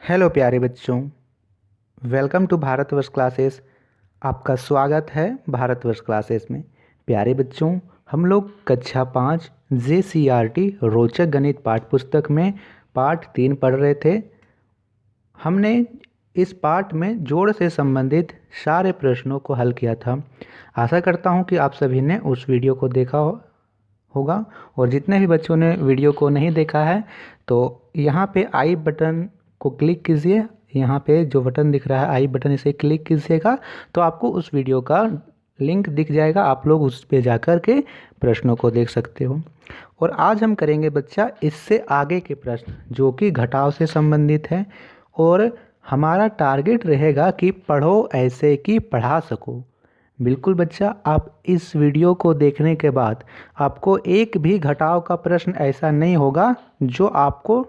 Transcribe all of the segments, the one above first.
Hello प्यारे बच्चों, welcome to Bharatvarsh classes. आपका स्वागत है भारतवर्ष क्लासेस में। प्यारे बच्चों, हम लोग कक्षा 5 JCRT रोचक गणित पाठ्य पुस्तक में पाठ 3 पढ़ रहे थे। हमने इस पाठ में जोड़ से संबंधित सारे प्रश्नों को हल किया था। आशा करता हूँ कि आप सभी ने उस वीडियो को देखा होगा, और जितने भी बच्चों ने वीडियो को नहीं देखा है तो यहाँ पे आई बटन को क्लिक कीजिए। यहाँ पे जो बटन दिख रहा है आई बटन, इसे क्लिक कीजिएगा तो आपको उस वीडियो का लिंक दिख जाएगा। आप लोग उस पे जाकर के प्रश्नों को देख सकते हो। और आज हम करेंगे बच्चा इससे आगे के प्रश्न जो कि घटाव से संबंधित है, और हमारा टारगेट रहेगा कि पढ़ो ऐसे कि पढ़ा सको। बिल्कुल बच्चा, आप इस वीडियो को देखने के बाद आपको एक भी घटाव का प्रश्न ऐसा नहीं होगा जो आपको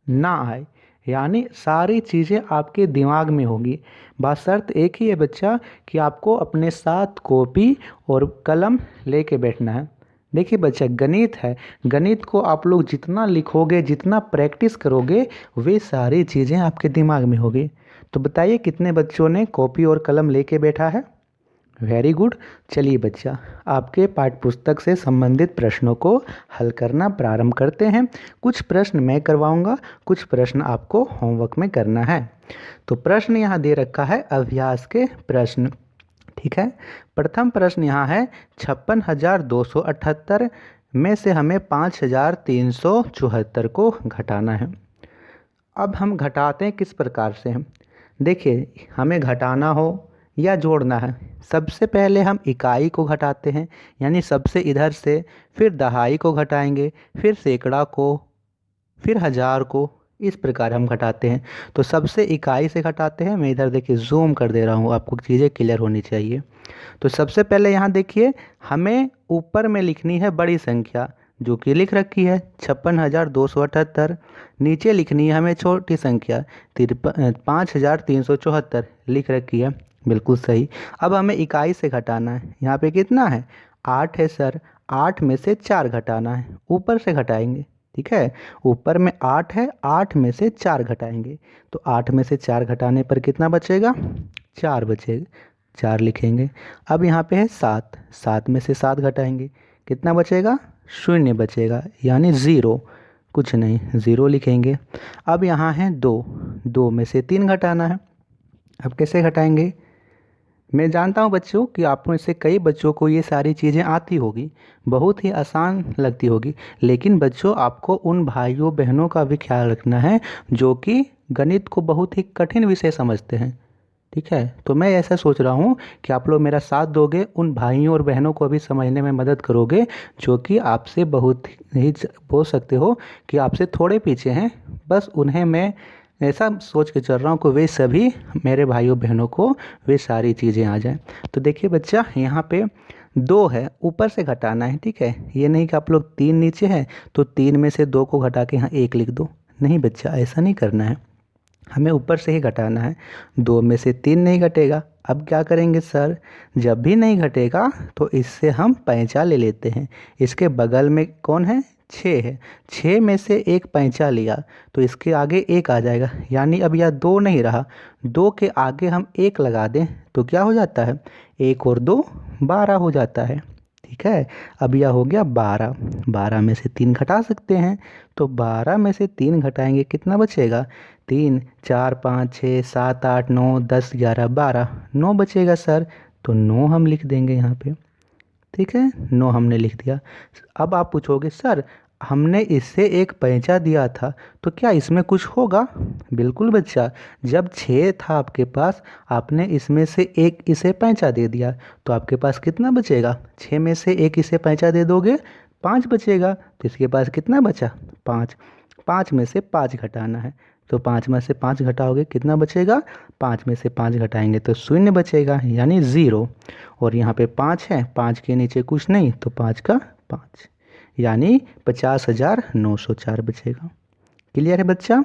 ना आए, यानी सारी चीज़ें आपके दिमाग में होगी। बशर्त एक ही है बच्चा कि आपको अपने साथ कॉपी और कलम लेके बैठना है। देखिए बच्चा, गणित है, गणित को आप लोग जितना लिखोगे, जितना प्रैक्टिस करोगे, वे सारी चीज़ें आपके दिमाग में होगी। तो बताइए कितने बच्चों ने कॉपी और कलम लेके बैठा है? Very good. चलिए बच्चा, आपके पाठ्य पुस्तक से संबंधित प्रश्नों को हल करना प्रारंभ करते हैं। कुछ प्रश्न मैं करवाऊंगा, कुछ प्रश्न आपको होमवर्क में करना है। तो प्रश्न यहाँ दे रखा है अभ्यास के प्रश्न, ठीक है। प्रथम प्रश्न यहाँ है 56,278 में से हमें 5,374 को घटाना है। अब हम घटाते हैं किस प्रकार से हैं? देखिए, हमें घटाना हो या जोड़ना है, सबसे पहले हम इकाई को घटाते हैं, यानी सबसे इधर से, फिर दहाई को घटाएंगे, फिर सैकड़ा को, फिर हज़ार को। इस प्रकार हम घटाते हैं। तो सबसे इकाई से घटाते हैं। मैं इधर देखिए जूम कर दे रहा हूँ, आपको चीज़ें क्लियर होनी चाहिए। तो सबसे पहले यहाँ देखिए, हमें ऊपर में लिखनी है बड़ी संख्या जो कि लिख रखी है 56,278। नीचे लिखनी है हमें छोटी संख्या 5,374 लिख रखी है। बिल्कुल सही। अब हमें इकाई से घटाना है। यहाँ पे कितना है? 8 है सर। 8 में से 4 घटाना है, ऊपर से घटाएंगे, ठीक है। ऊपर में 8 है, 8 में से 4 घटाएंगे। तो 8 में से 4 घटाने पर कितना बचेगा? 4 बचेगा, 4 लिखेंगे। अब यहाँ पे है 7, 7 में से 7 घटाएंगे, कितना बचेगा? 0 बचेगा, यानी ज़ीरो, कुछ नहीं, ज़ीरो लिखेंगे। अब यहाँ है 2, 2 में से 3 घटाना है। अब कैसे घटाएंगे? मैं जानता हूँ बच्चों कि आप में से कई बच्चों को ये सारी चीज़ें आती होगी, बहुत ही आसान लगती होगी, लेकिन बच्चों आपको उन भाइयों बहनों का भी ख्याल रखना है जो कि गणित को बहुत ही कठिन विषय समझते हैं, ठीक है। तो मैं ऐसा सोच रहा हूँ कि आप लोग मेरा साथ दोगे, उन भाइयों और बहनों को भी समझने में मदद करोगे जो कि आपसे बहुत ही बोल सकते हो कि आपसे थोड़े पीछे हैं। बस उन्हें मैं ऐसा सोच के चल रहा हूँ कि वे सभी मेरे भाइयों बहनों को वे सारी चीज़ें आ जाएं। तो देखिए बच्चा, यहाँ पे 2 है, ऊपर से घटाना है, ठीक है। ये नहीं कि आप लोग 3 नीचे हैं तो 3 में से 2 को घटा के यहाँ 1 लिख दो। नहीं बच्चा, ऐसा नहीं करना है, हमें ऊपर से ही घटाना है। 2 में से 3 नहीं घटेगा। अब क्या करेंगे सर? जब भी नहीं घटेगा तो इससे हम पैंचा ले लेते हैं। इसके बगल में कौन है? 6 है। 6 में से एक पैंचा लिया तो इसके आगे 1 आ जाएगा, यानी अब यह 2 नहीं रहा। 2 के आगे हम 1 लगा दें तो क्या हो जाता है? 1 और 2 12 हो जाता है, ठीक है। अब यह हो गया 12। 12 में से 3 घटा सकते हैं, तो 12 में से 3 घटाएंगे, कितना बचेगा? 3, 4, 5, 6, 7, 8, 9, 10, 11, 12, 9 बचेगा सर। तो 9 हम लिख देंगे यहाँ पे, ठीक है। 9 हमने लिख दिया। अब आप पूछोगे सर, हमने इससे एक पैंचा दिया था तो क्या इसमें कुछ होगा? बिल्कुल बच्चा, जब 6 था आपके पास, आपने इसमें से एक इसे पैंचा दे दिया तो आपके पास कितना बचेगा? 6 में से एक इसे पैंचा दे दोगे, 5 बचेगा। तो इसके पास कितना बचा? 5। 5 में से 5 घटाना है, तो 5 में से 5 घटाओगे, कितना बचेगा? 5 में से 5 घटाएंगे तो 0 बचेगा, यानी ज़ीरो। और यहाँ पे 5 है, 5 के नीचे कुछ नहीं, तो 5 का 5, यानी 50,904 बचेगा। क्लियर है बच्चा?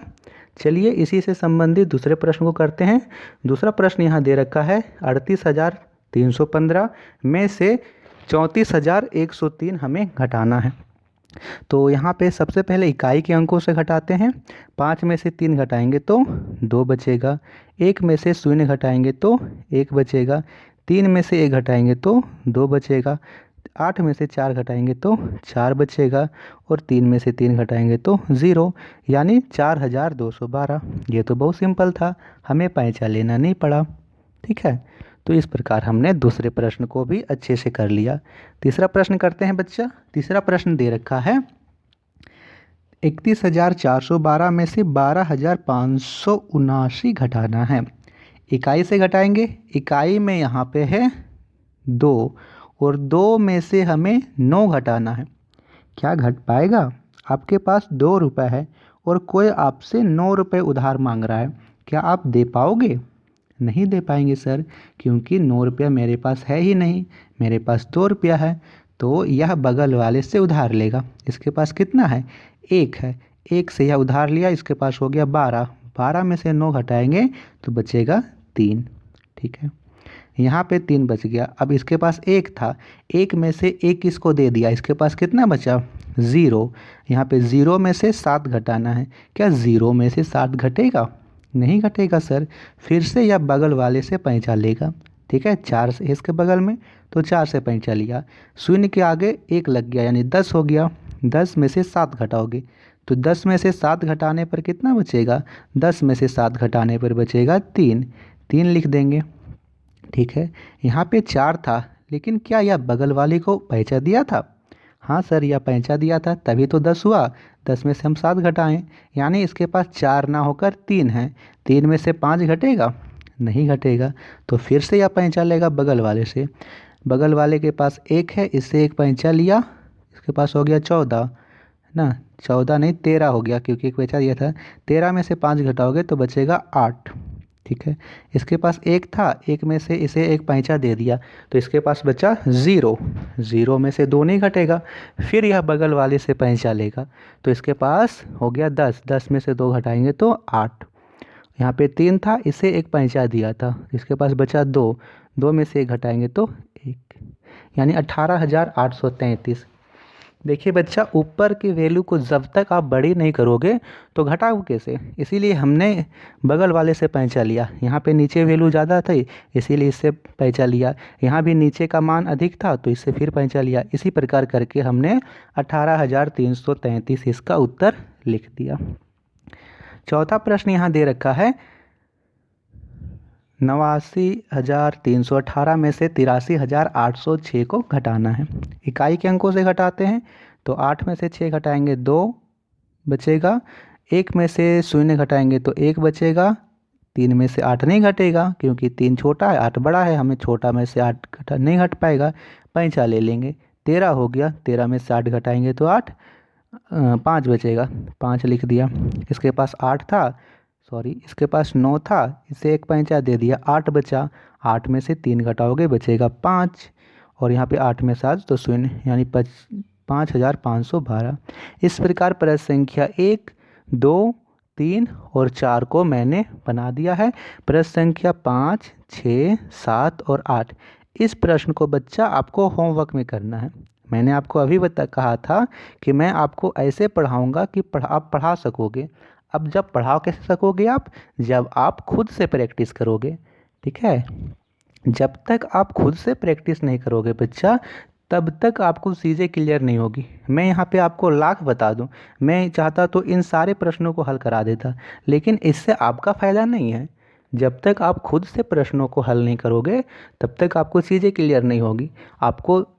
चलिए इसी से संबंधित दूसरे प्रश्न को करते हैं। दूसरा प्रश्न यहाँ दे रखा है 38,315 में से 34,103 हमें घटाना है। तो यहाँ पे सबसे पहले इकाई के अंकों से घटाते हैं। 5 में से 3 घटाएंगे तो 2 बचेगा। 1 में से 0 घटाएंगे तो 1 बचेगा। 3 में से 1 घटाएंगे तो 2 बचेगा। 8 में से 4 घटाएंगे तो 4 बचेगा। और 3 में से 3 घटाएंगे तो 0, यानी 4212। ये तो बहुत सिंपल था, हमें पैंचा लेना नहीं पड़ा। ठीक है, तो इस प्रकार हमने दूसरे प्रश्न को भी अच्छे से कर लिया। तीसरा प्रश्न करते हैं बच्चा। तीसरा प्रश्न दे रखा है 31,412 में से 12,579 घटाना है। इकाई से घटाएंगे। इकाई में यहाँ पे है 2 और 2 में से हमें 9 घटाना है। क्या घट पाएगा? आपके पास 2 रुपये है और कोई आपसे 9 रुपये उधार मांग रहा है, क्या आप दे पाओगे? नहीं दे पाएंगे सर, क्योंकि 9 रुपया मेरे पास है ही नहीं, मेरे पास 2 रुपया है। तो यह बगल वाले से उधार लेगा। इसके पास कितना है? 1 है। 1 से यह उधार लिया, इसके पास हो गया 12। 12 में से 9 घटाएंगे तो बचेगा 3। ठीक है, यहाँ पे 3 बच गया। अब इसके पास 1 था, 1 में से 1 इसको दे दिया, इसके पास कितना बचा? 0। यहाँ पे 0 में से 7 घटाना है। क्या 0 में से 7 घटेगा? नहीं घटेगा सर। फिर से यह बगल वाले से पैंचा लेगा। ठीक है, 4 से इसके बगल में, तो 4 से पैंचा लिया। 0 के आगे 1 लग गया, यानी 10 हो गया। 10 में से 7 घटाओगे तो 10 में से 7 घटाने पर कितना बचेगा? 10 में से 7 घटाने पर बचेगा 3। 3 लिख देंगे। ठीक है, यहाँ पे 4 था, लेकिन क्या यह बगल वाले को पैंचा दिया था? हाँ सर, यह पैंचा दिया था, तभी तो 10 हुआ। 10 में से हम 7 घटाएं, यानी इसके पास 4 ना होकर 3 है। 3 में से 5 घटेगा? नहीं घटेगा। तो फिर से यह पैंचा लेगा बगल वाले से। बगल वाले के पास 1 है, इससे 1 पैंचा लिया, इसके पास हो गया 14, है ना? 14 नहीं, 13 हो गया, क्योंकि एक पैंचा दिया था। 13 में से 5 घटाओगे तो बचेगा 8। ठीक है, इसके पास 1 था, 1 में से इसे 1 पैंचा दे दिया, तो इसके पास बचा 0। 0 में से 2 नहीं घटेगा। फिर यह बगल वाले से पैंचा लेगा, तो इसके पास हो गया 10। 10 में से 2 घटाएंगे तो 8। यहाँ पे 3 था, इसे 1 पैंचा दिया था, इसके पास बचा 2। 2 में से 1 घटाएंगे तो 1, यानी 18,833। देखिए बच्चा, ऊपर की वैल्यू को जब तक आप बड़ी नहीं करोगे तो घटाओ कैसे? इसीलिए हमने बगल वाले से पैंचा लिया। यहाँ पे नीचे वैल्यू ज़्यादा थी, इसीलिए इससे पैंचा लिया। यहाँ भी नीचे का मान अधिक था, तो इससे फिर पैंचा लिया। इसी प्रकार करके हमने 18,333 इसका उत्तर लिख दिया। चौथा प्रश्न यहाँ दे रखा है 89,318 में से 83,806 को घटाना है। इकाई के अंकों से घटाते हैं, तो 8 में से 6 घटाएंगे 2 बचेगा। 1 में से 0 घटाएंगे तो 1 बचेगा। 3 में से 8 नहीं घटेगा, क्योंकि 3 छोटा है, 8 बड़ा है, हमें छोटा में से 8 घटा नहीं घट पाएगा, पैंचा ले लेंगे। 13 हो गया, 13 में से 8 घटाएंगे तो 8, 5 बचेगा, 5 लिख दिया। इसके पास 8 था, सॉरी इसके पास 9 था, इसे 1 पैंचा दे दिया, 8 बचा। 8 में से 3 घटाओगे बचेगा 5, और यहाँ पे 8 में 7 तो 0, यानी 5,512। इस प्रकार प्रश्न संख्या 1, 2, 3 और 4 को मैंने बना दिया है। प्रश्न संख्या 5, 6, 7 और 8, इस प्रश्न को बच्चा आपको होमवर्क में करना है। मैंने आपको अभी कहा था कि मैं आपको ऐसे पढ़ाऊँगा कि आप पढ़ा सकोगे। अब जब पढ़ा कैसे सकोगे आप? जब आप खुद से प्रैक्टिस करोगे। ठीक है, जब तक आप खुद से प्रैक्टिस नहीं करोगे बच्चा, तब तक आपको चीज़ें क्लियर नहीं होगी। मैं यहाँ पे आपको लाख बता दूँ, मैं चाहता तो इन सारे प्रश्नों को हल करा देता, लेकिन इससे आपका फ़ायदा नहीं है। जब तक आप खुद से प्रश्नों को हल नहीं करोगे, तब तक आपको चीज़ें क्लियर नहीं होगी।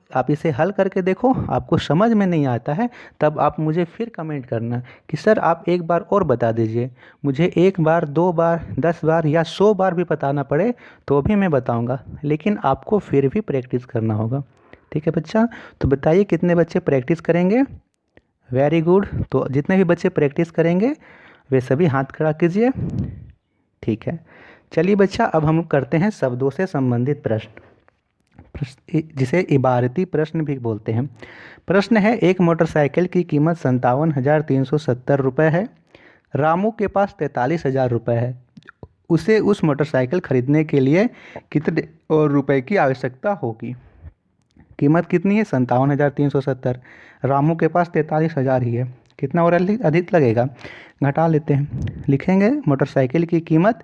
आप इसे हल करके देखो, आपको समझ में नहीं आता है, तब आप मुझे फिर कमेंट करना कि सर आप एक बार और बता दीजिए। मुझे 1 बार, 2 बार, 10 बार या 100 बार भी बताना पड़े तो भी मैं बताऊंगा, लेकिन आपको फिर भी प्रैक्टिस करना होगा। ठीक है बच्चा, तो बताइए कितने बच्चे प्रैक्टिस करेंगे? Very good. तो जितने भी बच्चे प्रैक्टिस करेंगे वे सभी हाथ खड़ा कीजिए। ठीक है, चलिए बच्चा, अब हम करते हैं शब्दों से संबंधित प्रश्न, जिसे इबारती प्रश्न भी बोलते हैं। प्रश्न है, एक मोटरसाइकिल की कीमत 57,370 रुपये है। रामू के पास 43,000 रुपये है। उसे उस मोटरसाइकिल खरीदने के लिए कितने और रुपए की आवश्यकता होगी? कीमत कितनी है? 57,370। रामू के पास 43,000 ही है। कितना और अधिक लगेगा? घटा लेते हैं। लिखेंगे मोटरसाइकिल की कीमत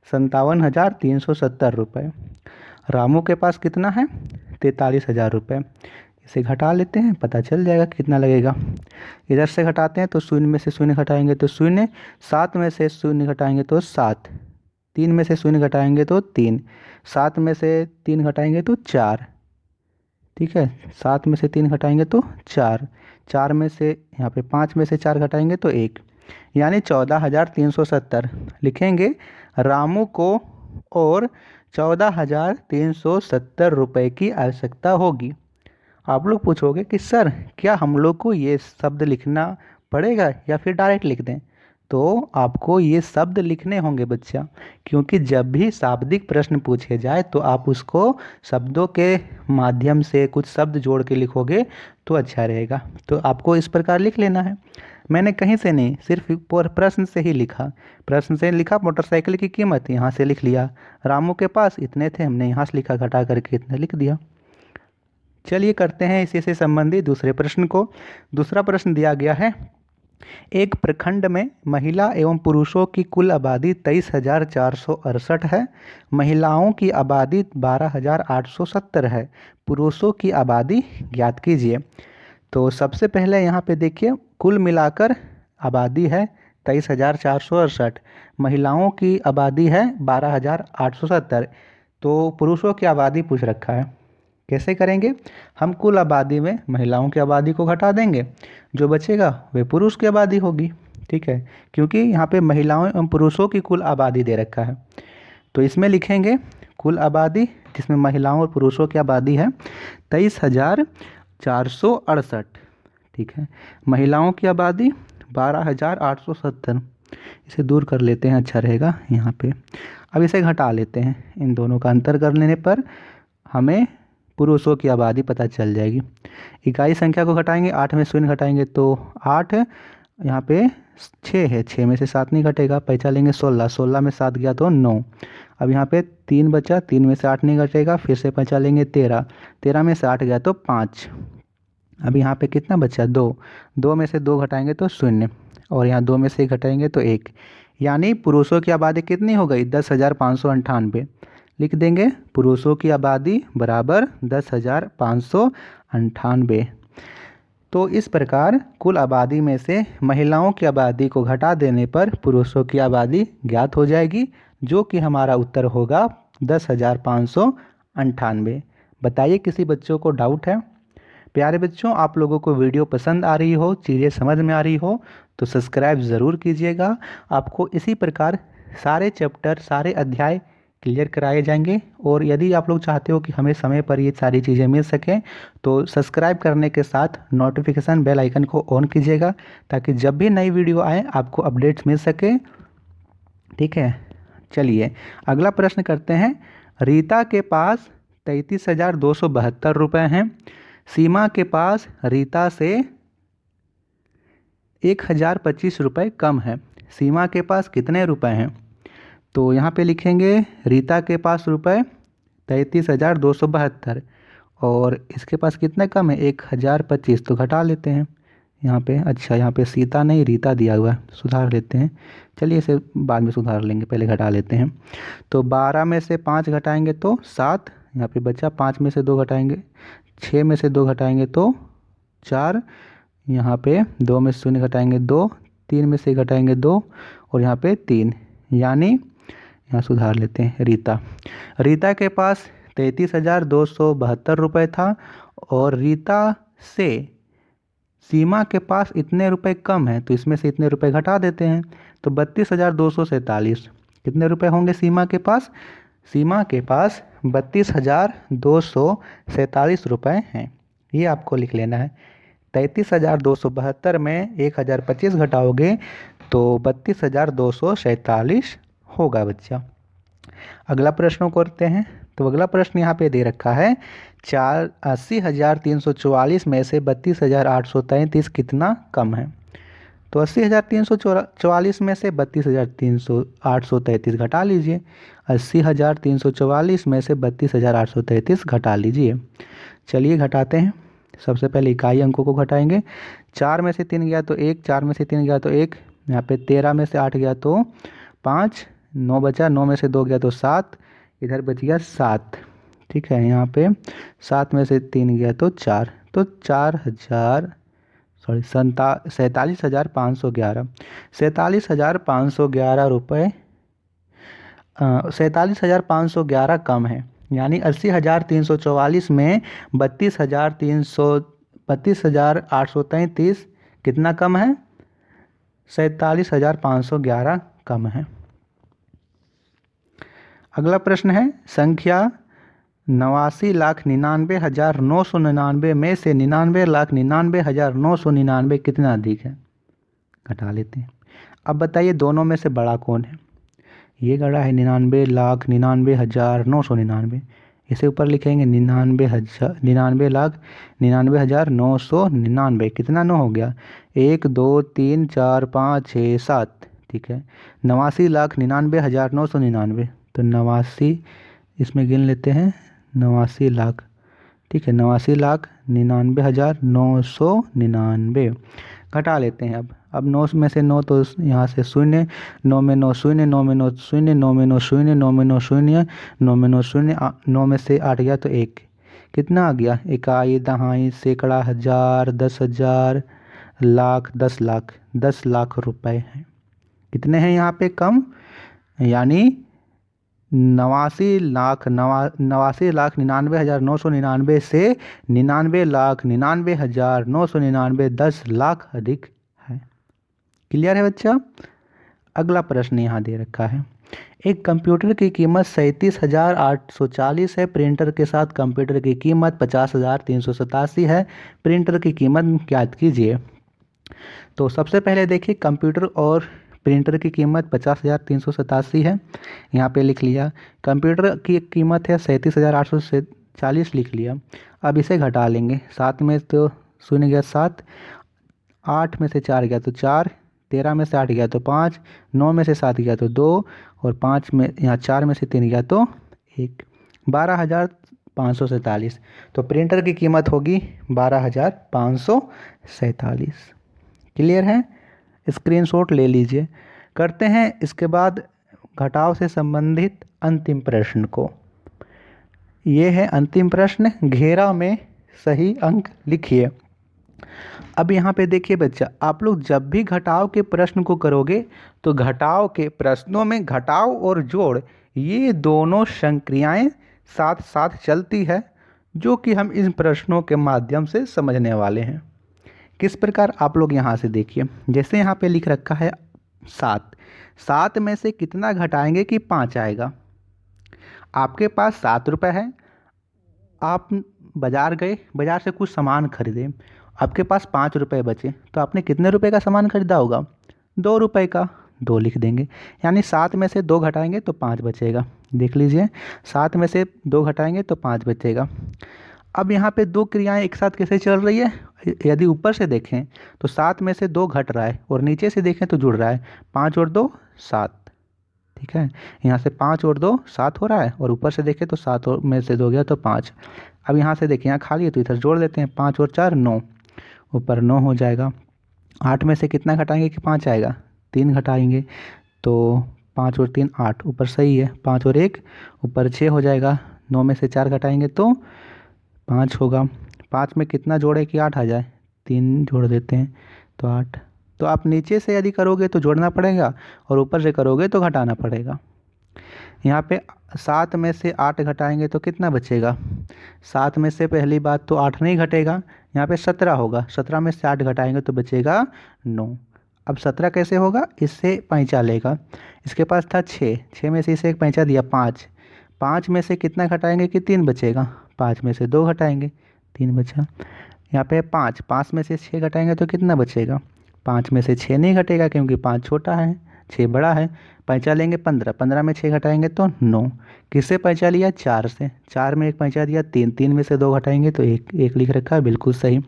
57,370 रुपये। रामू के पास कितना है? 43,000 रुपये। इसे घटा लेते हैं, पता चल जाएगा कितना लगेगा। इधर से घटाते हैं तो शून्य में से शून्य घटाएंगे तो शून्य, 7 में से शून्य घटाएंगे तो 7, 3 में से शून्य घटाएंगे तो 3, 7 में से 3 घटाएंगे तो 4। ठीक है, 7 में से 3 घटाएंगे तो 4, 4 में से यहाँ पे 5 में से 4 घटाएंगे तो 1, यानी 14,370 लिखेंगे। रामू को और 14,370 रुपये की आवश्यकता होगी। आप लोग पूछोगे कि सर क्या हम लोग को ये शब्द लिखना पड़ेगा या फिर डायरेक्ट लिख दें? तो आपको ये शब्द लिखने होंगे बच्चा, क्योंकि जब भी शाब्दिक प्रश्न पूछे जाए तो आप उसको शब्दों के माध्यम से कुछ शब्द जोड़ के लिखोगे तो अच्छा रहेगा। तो आपको इस प्रकार लिख लेना है। मैंने कहीं से नहीं, सिर्फ प्रश्न से ही लिखा। प्रश्न से लिखा मोटरसाइकिल की कीमत, यहाँ से लिख लिया। रामू के पास इतने थे, हमने यहाँ से लिखा, घटा करके इतना लिख दिया। चलिए करते हैं इसी से संबंधित दूसरे प्रश्न को। दूसरा प्रश्न दिया गया है, एक प्रखंड में महिला एवं पुरुषों की कुल आबादी 23,468 है। महिलाओं की आबादी 12,870 है। पुरुषों की आबादी ज्ञात कीजिए। तो सबसे पहले यहाँ पे देखिए, कुल मिलाकर आबादी है 23,468, महिलाओं की आबादी है 12,870, तो पुरुषों की आबादी पूछ रखा है। कैसे करेंगे? हम कुल आबादी में महिलाओं की आबादी को घटा देंगे, जो बचेगा वे पुरुष की आबादी होगी। ठीक है, क्योंकि यहाँ पे महिलाओं एवं पुरुषों की कुल आबादी दे रखा है। तो इसमें लिखेंगे कुल आबादी, जिसमें महिलाओं और पुरुषों की आबादी है 23,468। ठीक है, महिलाओं की आबादी 12,870। इसे दूर कर लेते हैं, अच्छा रहेगा यहाँ पे। अब इसे घटा लेते हैं, इन दोनों का अंतर कर लेने पर हमें पुरुषों की आबादी पता चल जाएगी। इकाई संख्या को घटाएंगे, 8 में शून्य घटाएंगे तो 8, यहाँ पे 6 है, 6 में से 7 नहीं घटेगा, पैसा लेंगे 16, 16 में 7 गया तो 9। अब यहाँ पे 3 बचा, 3 में से 8 नहीं घटेगा, फिर से पैसा लेंगे 13, 13 में से 8 गया तो 5। अब यहाँ पे कितना बचा? 2, 2 में से 2 घटाएंगे तो 0, और यहाँ 2 में से घटाएंगे तो 1, यानी पुरुषों की आबादी कितनी हो गई? 10,598। लिख देंगे पुरुषों की आबादी बराबर 10,598। तो इस प्रकार कुल आबादी में से महिलाओं की आबादी को घटा देने पर पुरुषों की आबादी ज्ञात हो जाएगी, जो कि हमारा उत्तर होगा 10,598। बताइए किसी बच्चों को डाउट है? प्यारे बच्चों, आप लोगों को वीडियो पसंद आ रही हो, चीज़ें समझ में आ रही हो तो सब्सक्राइब ज़रूर कीजिएगा। आपको इसी प्रकार सारे चैप्टर, सारे अध्याय क्लियर कराए जाएंगे। और यदि आप लोग चाहते हो कि हमें समय पर ये सारी चीज़ें मिल सकें तो सब्सक्राइब करने के साथ नोटिफिकेशन बेल आइकन को ऑन कीजिएगा, ताकि जब भी नई वीडियो आए आपको अपडेट्स मिल सके। ठीक है, चलिए अगला प्रश्न करते हैं। रीता के पास 33,272 रुपये हैं। सीमा के पास रीता से 1,025 रुपये कम है। सीमा के पास कितने रुपए हैं? तो यहाँ पे लिखेंगे रीता के पास रुपए 33,272 और इसके पास कितना कम है? 1,025। तो घटा लेते हैं यहाँ पे। अच्छा, यहाँ पे सीता नहीं रीता दिया हुआ है, सुधार लेते हैं। चलिए इसे बाद में सुधार लेंगे, पहले घटा लेते हैं। तो 12 में से 5 घटाएंगे तो 7, यहाँ पे बचा। 5 में से 2 घटाएंगे, 6 में से 2 घटाएंगे तो 4, यहाँ पे 2 में से 0 घटाएंगे 2, 3 में से घटाएंगे 2 और यहाँ पे 3, यानी यहाँ सुधार लेते हैं रीता। रीता के पास 33,272 रुपये था और रीता से सीमा के पास इतने रुपए कम है, तो इसमें से इतने रुपए घटा देते हैं। तो 32,247 कितने रुपए होंगे सीमा के पास? सीमा के पास 32,247 रुपये हैं। ये आपको लिख लेना है। 33,272 में 1,025 घटाओगे तो 32,247 होगा बच्चा। अगला प्रश्न करते हैं। तो अगला प्रश्न यहाँ पे दे रखा है, 80,344 में से 32,833 कितना कम है? तो 80,344 में से 32,833 घटा लीजिए। 80,344 में से 32,833 घटा लीजिए। चलिए घटाते हैं। सबसे पहले इकाई अंकों को घटाएंगे। 4 में से 3 गया तो 1, 4 में से 3 गया तो 1, यहाँ पे 13 में से 8 गया तो 5, 9 बचा, 9 में से 2 गया तो 7, इधर बच गया 7। ठीक है, यहाँ पे 7 में से 3 गया तो 4, तो 47,511, 47,511 रुपये, 47,511 कम है। यानी 80,344 में 32,833 कितना कम है? 47,511 कम है। अगला प्रश्न है, संख्या 89,99,999 में से 99,99,999 कितना अधिक है? घटा लेते हैं। अब बताइए दोनों में से बड़ा कौन है? ये गड़ा है 99,99,999, इसे ऊपर लिखेंगे 99,99,999। कितना 9 हो गया? 1 2 3 4 5 6 7। ठीक है, 89,99,999, तो 89 इसमें गिन लेते हैं, 89 लाख। ठीक है, 89,99,999 घटा लेते हैं। अब 9 में से 9 तो यहाँ से 0, 9 में 9 0, 9 में 9 0, 9 में 9 0, 9 में 9 0, 9 में 9 0, 9 में से 8 गया तो 1। कितना आ गया? इकाई, दहाई, सैकड़ा, हज़ार, 10,000, लाख, 10 लाख, 10 लाख रुपए हैं। कितने हैं यहाँ पे कम? यानी 89,99,999 से 99,99,999 10 लाख अधिक है। क्लियर है बच्चा? अगला प्रश्न यहाँ दे रखा है, एक कंप्यूटर की कीमत 37,840 है। प्रिंटर के साथ कंप्यूटर की कीमत 50,387 है। प्रिंटर की कीमत ज्ञात कीजिए। तो सबसे पहले देखिए, कंप्यूटर और प्रिंटर की कीमत 50,387 है, यहाँ पे लिख लिया। कंप्यूटर की कीमत है 37,840, लिख लिया। अब इसे घटा लेंगे। 7 में तो 0 गया 7, 8 में से 4 गया तो 4, 13 में से 8 गया तो 5, 9 में से 7 गया तो 2, और 5 में यहाँ 4 में से 3 गया तो 1, 12,547। तो प्रिंटर की कीमत होगी 12,547। क्लियर है? स्क्रीनशॉट ले लीजिए। करते हैं इसके बाद घटाव से संबंधित अंतिम प्रश्न को। ये है अंतिम प्रश्न, घेरा में सही अंक लिखिए। अब यहाँ पे देखिए बच्चा, आप लोग जब भी घटाव के प्रश्न को करोगे तो घटाव के प्रश्नों में घटाव और जोड़ ये दोनों संक्रियाएं साथ साथ चलती है, जो कि हम इन प्रश्नों के माध्यम से समझने वाले हैं। किस प्रकार? आप लोग यहाँ से देखिए, जैसे यहाँ पे लिख रखा है 7, 7 में से कितना घटाएंगे कि 5 आएगा? आपके पास 7 रुपये है, आप बाज़ार गए, बाज़ार से कुछ सामान खरीदे, आपके पास 5 रुपये बचे, तो आपने कितने रुपए का सामान खरीदा होगा? 2 रुपये का, 2 लिख देंगे। यानी 7 में से 2 घटाएंगे तो 5 बचेगा। देख लीजिए, 7 में से 2 घटाएंगे तो 5 बचेगा। अब यहाँ पे दो क्रियाएं एक साथ कैसे चल रही है? यदि ऊपर से देखें तो 7 में से 2 घट रहा है, और नीचे से देखें तो जुड़ रहा है। 5 और 2 7। ठीक है, यहाँ से 5 और 2 7 हो रहा है, और ऊपर से देखें तो 7 में से 2 गया तो 5। अब यहाँ से देखिए, यहाँ खाली है तो इधर जोड़ लेते हैं। 5 और 4 9, ऊपर 9 हो जाएगा। 8 में से कितना घटाएंगे कि 5 आएगा? 3 घटाएंगे, तो 5 और 3 8, ऊपर सही है। 5 और 1 ऊपर 6 हो जाएगा। 9 में से 4 घटाएंगे तो 5 होगा। 5 में कितना जोड़े कि 8 आ जाए? 3 जोड़ देते हैं तो 8। तो आप नीचे से यदि करोगे तो जोड़ना पड़ेगा, और ऊपर से करोगे तो घटाना पड़ेगा। यहाँ पे 7 में से 8 घटाएंगे तो कितना बचेगा? 7 में से पहली बात तो 8 नहीं घटेगा, यहाँ पे 17 होगा। 17 में से 8 घटाएंगे तो बचेगा 9। अब 17 कैसे होगा? इससे पैंचा लेगा। इसके पास था 6, 6 में से इसे एक पैंचा दिया 5। 5 में से कितना घटाएंगे कि 3 बचेगा? 5 में से 2 घटाएंगे, 3 बचा। यहाँ पे 5, 5 में से 6 घटाएंगे तो कितना बचेगा? 5 में से 6 नहीं घटेगा, क्योंकि 5 छोटा है, 6 बड़ा है। पैंचा लेंगे 15, 15 में 6 घटाएंगे तो 9। किससे पैंचा लिया? 4 से। 4 में एक पैंचा दिया 3, 3 में से 2 घटाएंगे तो 1, 1 लिख रखा है, बिल्कुल सही।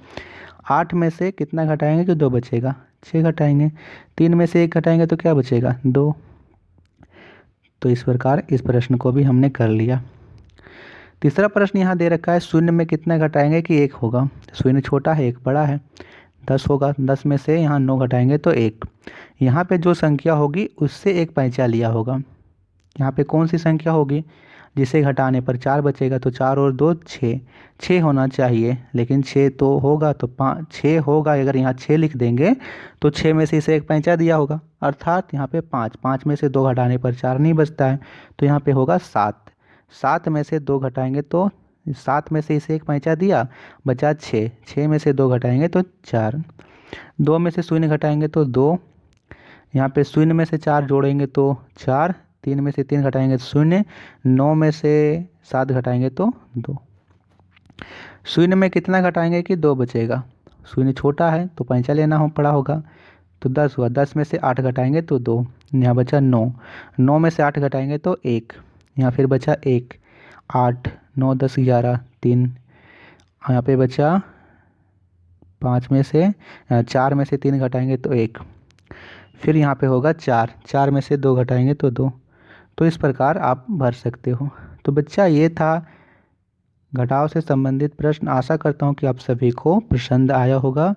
8 में से कितना घटाएंगे कि 2 बचेगा? 6 घटाएंगे, 3 में से 1 घटाएंगे तो क्या बचेगा 2। तो इस प्रकार इस प्रश्न को भी हमने कर लिया। तीसरा प्रश्न यहाँ दे रखा है, शून्य में कितना घटाएंगे कि 1 होगा। शून्य छोटा है 1 बड़ा है, 10 होगा, 10 में से यहाँ 9 घटाएंगे तो 1। यहाँ पे जो संख्या होगी उससे एक पैंचा लिया होगा। यहाँ पे कौन सी संख्या होगी जिसे घटाने पर 4 बचेगा, तो 4 और 2 6, 6 होना चाहिए, लेकिन 6 तो होगा तो 6 होगा। अगर यहाँ 6 लिख देंगे तो 6 में से इसे एक पैंचा दिया होगा, अर्थात यहाँ पे 5, 5 में से 2 घटाने पर 4 नहीं बचता है, तो यहाँ पे होगा 7। 7 में से 2 घटाएंगे तो 7 में से इसे एक पैंचा दिया, बचा 6, 6 में से 2 घटाएंगे तो 4। 2 में से शून्य घटाएंगे तो 2, यहाँ पे शून्य में से 4 जोड़ेंगे तो 4, 3 में से 3 घटाएंगे तो 0, 9 में से 7 घटाएंगे तो 2। शून्य में कितना घटाएंगे कि 2 बचेगा। शून्य छोटा है तो पैंचा लेना पड़ा होगा, तो 10 हुआ, 10 में से 8 घटाएंगे तो 2, यहाँ बचा 9, 9 में से 8 घटाएंगे तो 1, यहाँ फिर बचा 1, 8, 9, 10, 11, 3, यहाँ पे बचा 5 में से 4 में से 3 घटाएंगे तो 1, फिर यहाँ पे होगा 4, 4 में से 2 घटाएंगे तो 2। तो इस प्रकार आप भर सकते हो। तो बच्चा ये था घटाव से संबंधित प्रश्न। आशा करता हूँ कि आप सभी को पसंद आया होगा,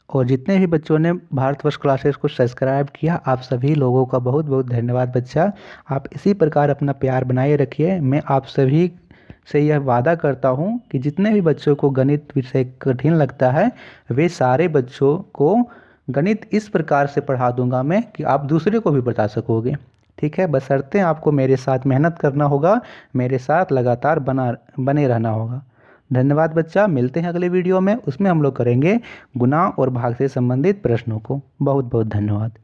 और जितने भी बच्चों ने भारतवर्ष क्लासेस को सब्सक्राइब किया, आप सभी लोगों का बहुत बहुत धन्यवाद बच्चा। आप इसी प्रकार अपना प्यार बनाए रखिए। मैं आप सभी से यह वादा करता हूँ कि जितने भी बच्चों को गणित विषय कठिन लगता है, वे सारे बच्चों को गणित इस प्रकार से पढ़ा दूंगा मैं कि आप दूसरे को भी बता सकोगे। ठीक है, बशर्ते आपको मेरे साथ मेहनत करना होगा, मेरे साथ लगातार बने रहना होगा। धन्यवाद बच्चा, मिलते हैं अगले वीडियो में, उसमें हम लोग करेंगे गुणा और भाग से संबंधित प्रश्नों को। बहुत बहुत धन्यवाद।